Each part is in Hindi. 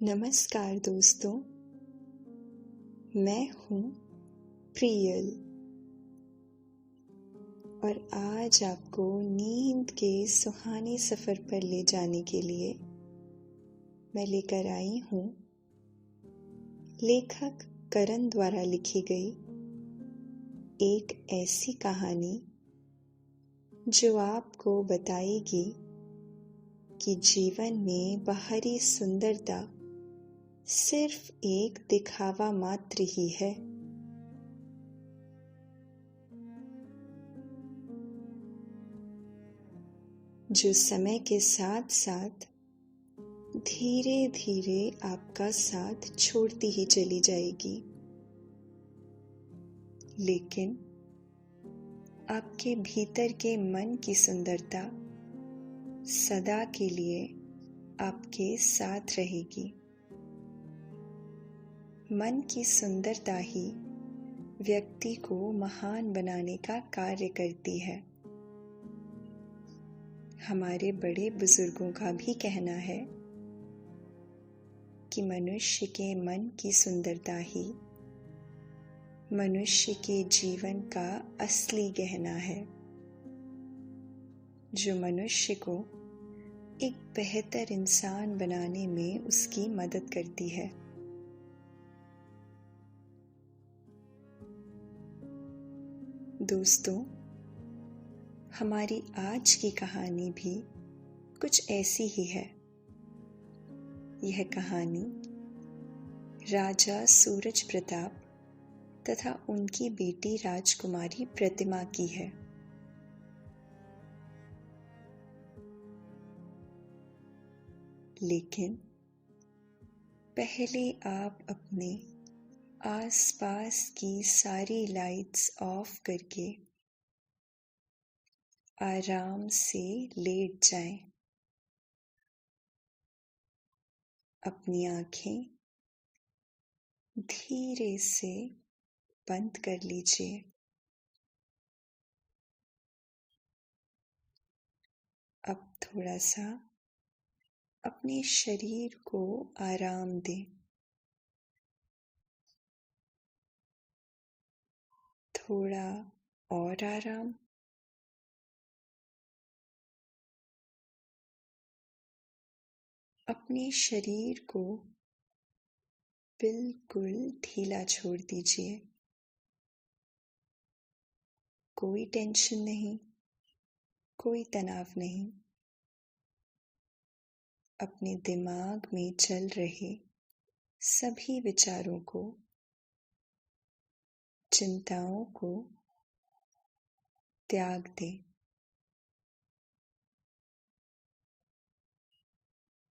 नमस्कार दोस्तों, मैं हूँ प्रियल और आज आपको नींद के सुहाने सफ़र पर ले जाने के लिए मैं लेकर आई हूँ लेखक करण द्वारा लिखी गई एक ऐसी कहानी जो आपको बताएगी कि जीवन में बाहरी सुंदरता सिर्फ एक दिखावा मात्र ही है। जो समय के साथ साथ धीरे धीरे आपका साथ छोड़ती ही चली जाएगी, लेकिन आपके भीतर के मन की सुंदरता सदा के लिए आपके साथ रहेगी। मन की सुंदरता ही व्यक्ति को महान बनाने का कार्य करती है। हमारे बड़े बुजुर्गों का भी कहना है कि मनुष्य के मन की सुंदरता ही मनुष्य के जीवन का असली गहना है, जो मनुष्य को एक बेहतर इंसान बनाने में उसकी मदद करती है। दोस्तों, हमारी आज की कहानी भी कुछ ऐसी ही है। यह कहानी राजा सूरज प्रताप तथा उनकी बेटी राजकुमारी प्रतिमा की है। लेकिन पहले आप अपने आसपास की सारी लाइट्स ऑफ करके आराम से लेट जाएं। अपनी आंखें धीरे से बंद कर लीजिए। अब थोड़ा सा अपने शरीर को आराम दें। थोड़ा और आराम। अपने शरीर को बिल्कुल ढीला छोड़ दीजिए। कोई टेंशन नहीं, कोई तनाव नहीं। अपने दिमाग में चल रहे सभी विचारों को, चिंताओं को त्याग दें।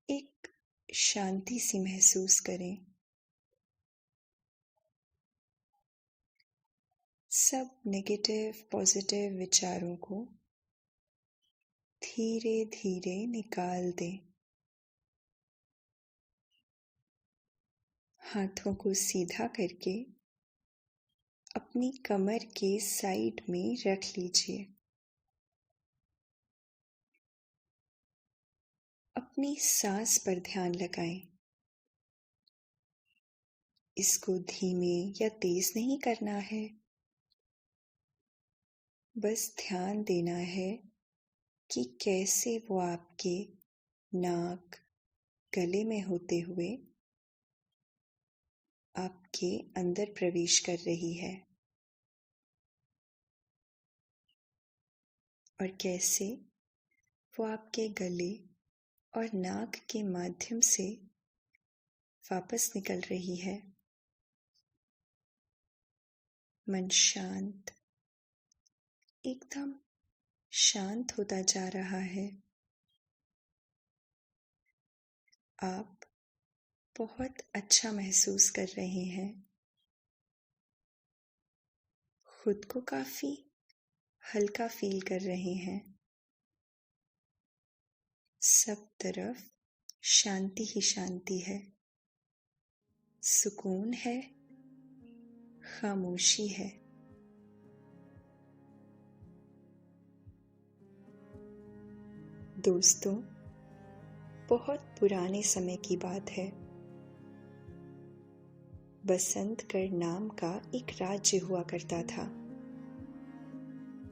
एक शांति सी महसूस करें। सब नेगेटिव पॉजिटिव विचारों को धीरे धीरे निकाल दें। हाथों को सीधा करके अपनी कमर के साइड में रख लीजिए। अपनी सांस पर ध्यान लगाएं। इसको धीमे या तेज नहीं करना है, बस ध्यान देना है कि कैसे वो आपके नाक, गले में होते हुए आपके अंदर प्रवेश कर रही है और कैसे वो आपके गले और नाक के माध्यम से वापस निकल रही है। मन शांत, एकदम शांत होता जा रहा है। आप बहुत अच्छा महसूस कर रहे हैं। खुद को काफी हल्का फील कर रहे हैं। सब तरफ शांति ही शांति है, सुकून है, खामोशी है। दोस्तों, बहुत पुराने समय की बात है। बसंतगढ़ नाम का एक राज्य हुआ करता था।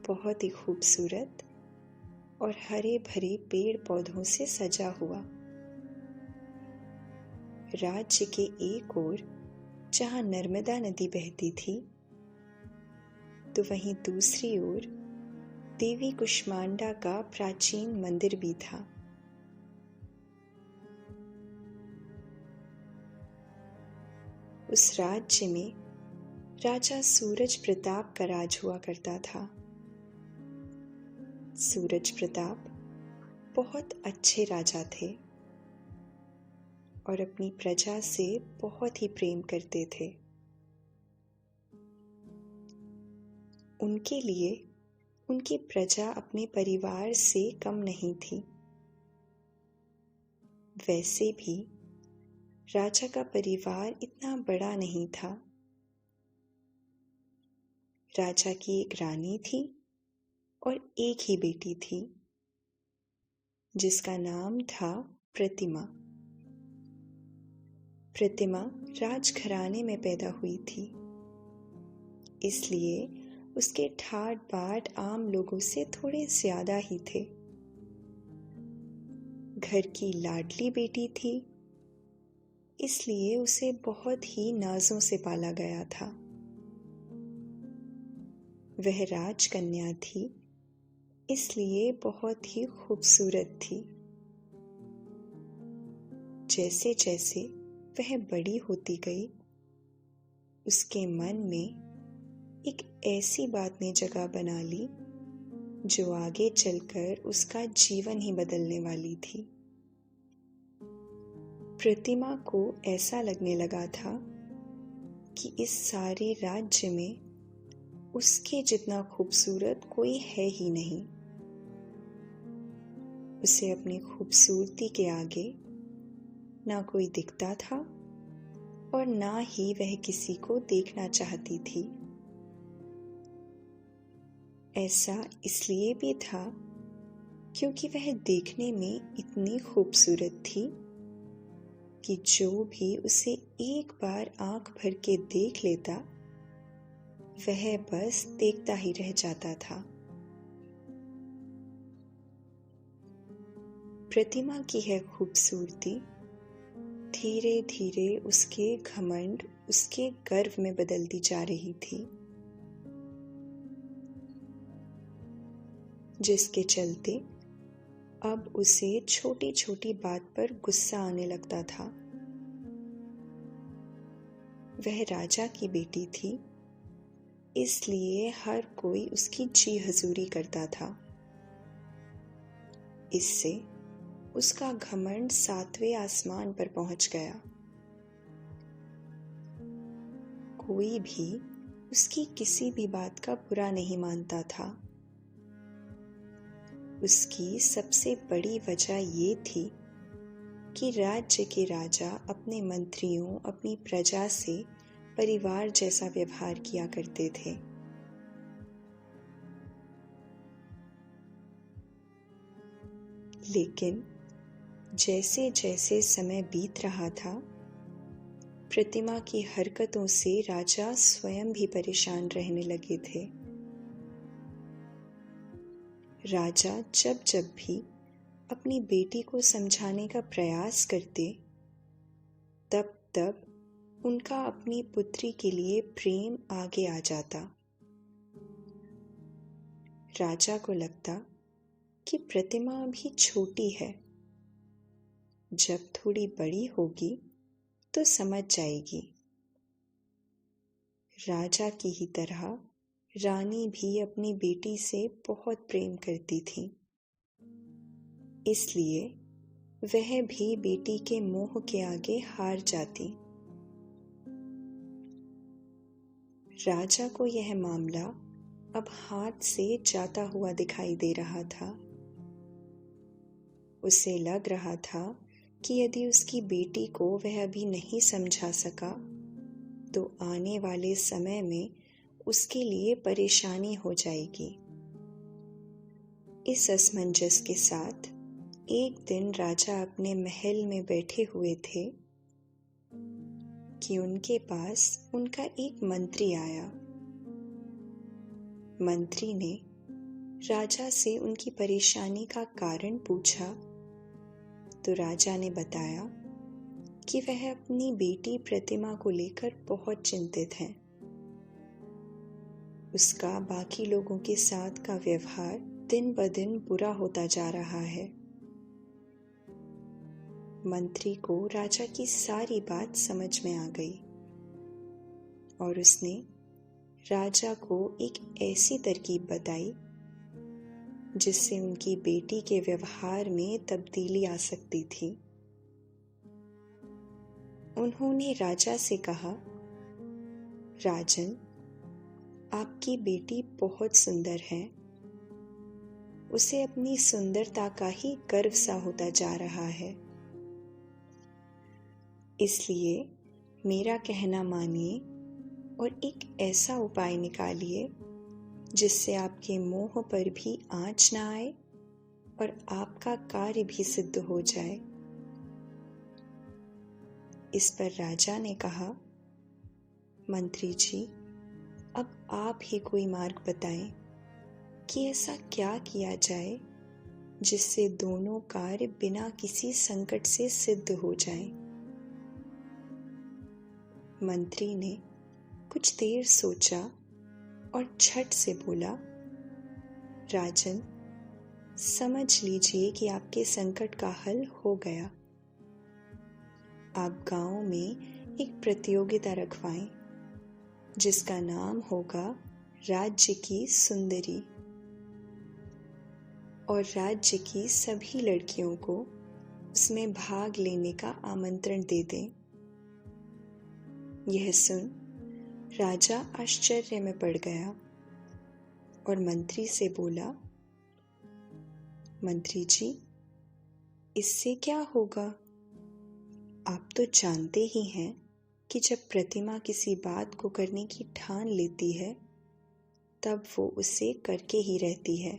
बहुत ही खूबसूरत और हरे भरे पेड़ पौधों से सजा हुआ। राज्य के एक ओर जहां नर्मदा नदी बहती थी, तो वहीं दूसरी ओर देवी कुष्मांडा का प्राचीन मंदिर भी था। उस राज्य में राजा सूरज प्रताप का राज हुआ करता था। सूरज प्रताप बहुत अच्छे राजा थे और अपनी प्रजा से बहुत ही प्रेम करते थे। उनके लिए उनकी प्रजा अपने परिवार से कम नहीं थी। वैसे भी राजा का परिवार इतना बड़ा नहीं था। राजा की एक रानी थी और एक ही बेटी थी, जिसका नाम था प्रतिमा। प्रतिमा राजघराने में पैदा हुई थी, इसलिए उसके ठाट बाट आम लोगों से थोड़े ज्यादा ही थे। घर की लाडली बेटी थी, इसलिए उसे बहुत ही नाजों से पाला गया था। वह राजकन्या थी, इसलिए बहुत ही खूबसूरत थी। जैसे जैसे वह बड़ी होती गई, उसके मन में एक ऐसी बात ने जगह बना ली जो आगे चलकर उसका जीवन ही बदलने वाली थी। प्रतिमा को ऐसा लगने लगा था कि इस सारे राज्य में उसके जितना खूबसूरत कोई है ही नहीं। उसे अपनी खूबसूरती के आगे ना कोई दिखता था और ना ही वह किसी को देखना चाहती थी। ऐसा इसलिए भी था क्योंकि वह देखने में इतनी खूबसूरत थी कि जो भी उसे एक बार आंख भर के देख लेता, वह बस देखता ही रह जाता था। प्रतिमा की यह खूबसूरती धीरे धीरे उसके घमंड, उसके गर्व में बदलती जा रही थी, जिसके चलते अब उसे छोटी छोटी बात पर गुस्सा आने लगता था। वह राजा की बेटी थी, इसलिए हर कोई उसकी जी हजूरी करता था। इससे उसका घमंड 7वें आसमान पर पहुंच गया। कोई भी उसकी किसी भी बात का बुरा नहीं मानता था। उसकी सबसे बड़ी वजह ये थी कि राज्य के राजा अपने मंत्रियों, अपनी प्रजा से परिवार जैसा व्यवहार किया करते थे। लेकिन जैसे जैसे समय बीत रहा था, प्रतिमा की हरकतों से राजा स्वयं भी परेशान रहने लगे थे। राजा जब जब भी अपनी बेटी को समझाने का प्रयास करते, तब तब उनका अपनी पुत्री के लिए प्रेम आगे आ जाता। राजा को लगता कि प्रतिमा अभी छोटी है, जब थोड़ी बड़ी होगी तो समझ जाएगी। राजा की ही तरह रानी भी अपनी बेटी से बहुत प्रेम करती थी, इसलिए वह भी बेटी के मोह के आगे हार जाती। राजा को यह मामला अब हाथ से जाता हुआ दिखाई दे रहा था। उसे लग रहा था कि यदि उसकी बेटी को वह अभी नहीं समझा सका, तो आने वाले समय में उसके लिए परेशानी हो जाएगी। इस असमंजस के साथ एक दिन राजा अपने महल में बैठे हुए थे कि उनके पास उनका एक मंत्री आया। मंत्री ने राजा से उनकी परेशानी का कारण पूछा तो राजा ने बताया कि वह अपनी बेटी प्रतिमा को लेकर बहुत चिंतित हैं। उसका बाकी लोगों के साथ का व्यवहार दिन ब दिन बुरा होता जा रहा है। मंत्री को राजा की सारी बात समझ में आ गई और उसने राजा को एक ऐसी तरकीब बताई जिससे उनकी बेटी के व्यवहार में तब्दीली आ सकती थी। उन्होंने राजा से कहा, राजन, आपकी बेटी बहुत सुंदर है। उसे अपनी सुंदरता का ही गर्व सा होता जा रहा है। इसलिए मेरा कहना मानिए और एक ऐसा उपाय निकालिए जिससे आपके मोह पर भी आँच ना आए और आपका कार्य भी सिद्ध हो जाए। इस पर राजा ने कहा, मंत्री जी, अब आप ही कोई मार्ग बताएं कि ऐसा क्या किया जाए जिससे दोनों कार्य बिना किसी संकट से सिद्ध हो जाएं। मंत्री ने कुछ देर सोचा और झट से बोला, राजन, समझ लीजिए कि आपके संकट का हल हो गया। आप गांव में एक प्रतियोगिता रखवाएं जिसका नाम होगा राज्य की सुंदरी और राज्य की सभी लड़कियों को उसमें भाग लेने का आमंत्रण दे दें। यह सुन राजा आश्चर्य में पड़ गया और मंत्री से बोला, मंत्री जी, इससे क्या होगा? आप तो जानते ही हैं कि जब प्रतिमा किसी बात को करने की ठान लेती है तब वो उसे करके ही रहती है।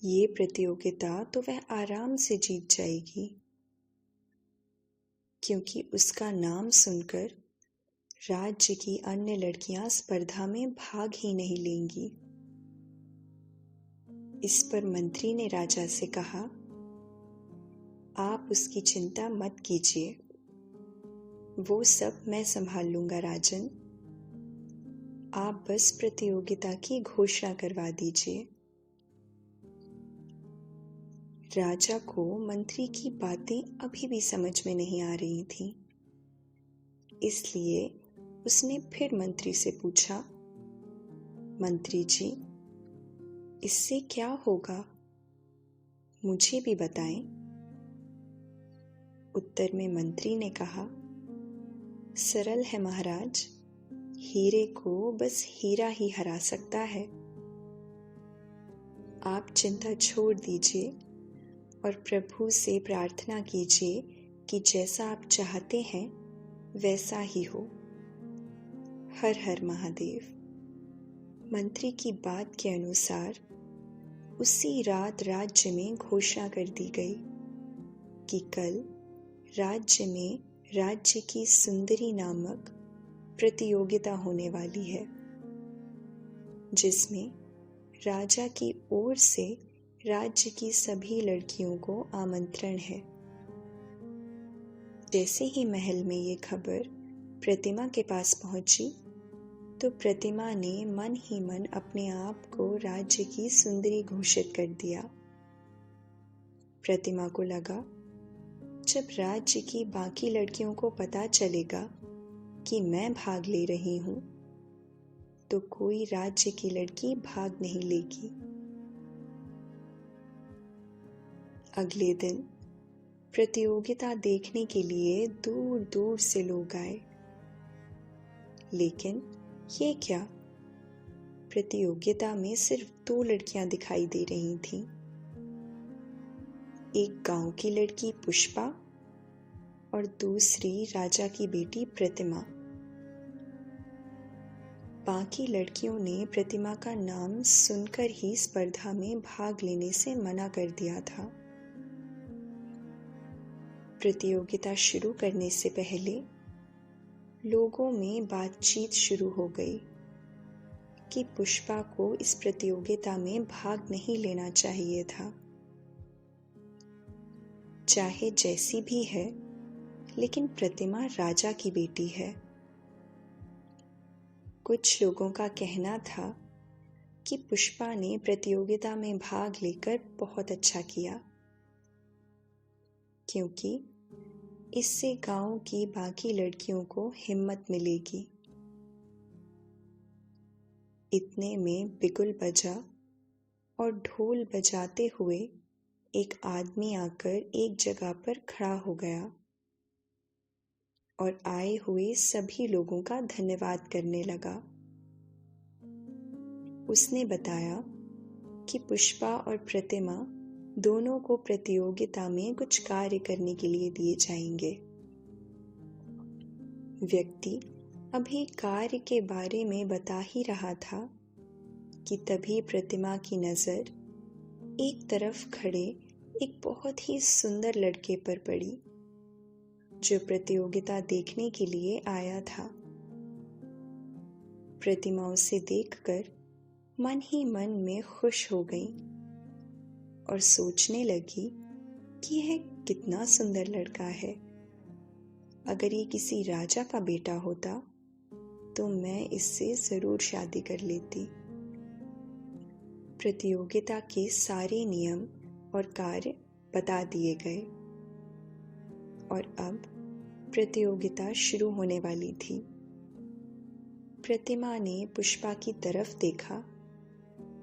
ये प्रतियोगिता तो वह आराम से जीत जाएगी, क्योंकि उसका नाम सुनकर राज्य की अन्य लड़कियां स्पर्धा में भाग ही नहीं लेंगी। इस पर मंत्री ने राजा से कहा, आप उसकी चिंता मत कीजिए, वो सब मैं संभाल लूंगा राजन। आप बस प्रतियोगिता की घोषणा करवा दीजिए। राजा को मंत्री की बातें अभी भी समझ में नहीं आ रही थीं, इसलिए उसने फिर मंत्री से पूछा, मंत्री जी, इससे क्या होगा? मुझे भी बताएं। उत्तर में मंत्री ने कहा, सरल है महाराज, हीरे को बस हीरा ही हरा सकता है। आप चिंता छोड़ दीजिए और प्रभु से प्रार्थना कीजिए कि जैसा आप चाहते हैं वैसा ही हो। हर हर महादेव। मंत्री की बात के अनुसार उसी रात राज्य में घोषणा कर दी गई कि कल राज्य में राज्य की सुंदरी नामक प्रतियोगिता होने वाली है, जिसमें राजा की ओर से राज्य की सभी लड़कियों को आमंत्रण है। जैसे ही महल में ये खबर प्रतिमा के पास पहुंची तो प्रतिमा ने मन ही मन अपने आप को राज्य की सुंदरी घोषित कर दिया। प्रतिमा को लगा, जब राज्य की बाकी लड़कियों को पता चलेगा कि मैं भाग ले रही हूं, तो कोई राज्य की लड़की भाग नहीं लेगी। अगले दिन प्रतियोगिता देखने के लिए दूर दूर से लोग आए, लेकिन ये क्या, प्रतियोगिता में सिर्फ 2 लड़कियां दिखाई दे रही थीं। एक गांव की लड़की पुष्पा और दूसरी राजा की बेटी प्रतिमा। बाकी लड़कियों ने प्रतिमा का नाम सुनकर ही स्पर्धा में भाग लेने से मना कर दिया था। प्रतियोगिता शुरू करने से पहले लोगों में बातचीत शुरू हो गई कि पुष्पा को इस प्रतियोगिता में भाग नहीं लेना चाहिए था। चाहे जैसी भी है, लेकिन प्रतिमा राजा की बेटी है। कुछ लोगों का कहना था कि पुष्पा ने प्रतियोगिता में भाग लेकर बहुत अच्छा किया, क्योंकि इससे गांव की बाकी लड़कियों को हिम्मत मिलेगी। इतने में बिगुल बजा और ढोल बजाते हुए एक आदमी आकर एक जगह पर खड़ा हो गया और आए हुए सभी लोगों का धन्यवाद करने लगा। उसने बताया कि पुष्पा और प्रतिमा दोनों को प्रतियोगिता में कुछ कार्य करने के लिए दिए जाएंगे। व्यक्ति अभी कार्य के बारे में बता ही रहा था कि तभी प्रतिमा की नजर एक तरफ खड़े एक बहुत ही सुंदर लड़के पर पड़ी, जो प्रतियोगिता देखने के लिए आया था। प्रतिमा उसे देखकर मन ही मन में खुश हो गई और सोचने लगी कि यह कितना सुंदर लड़का है। अगर ये किसी राजा का बेटा होता तो मैं इससे जरूर शादी कर लेती। प्रतियोगिता के सारे नियम और कार्य बता दिए गए और अब प्रतियोगिता शुरू होने वाली थी। प्रतिमा ने पुष्पा की तरफ देखा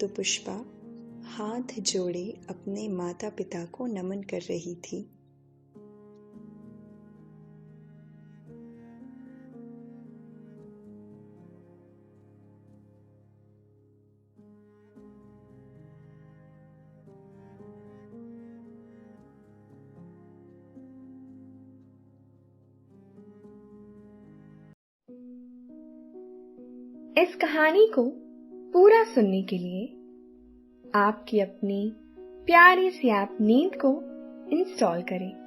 तो पुष्पा हाथ जोड़े अपने माता पिता को नमन कर रही थी। इस कहानी को पूरा सुनने के लिए आपकी अपनी प्यारी सी ऐप नींद को इंस्टॉल करें।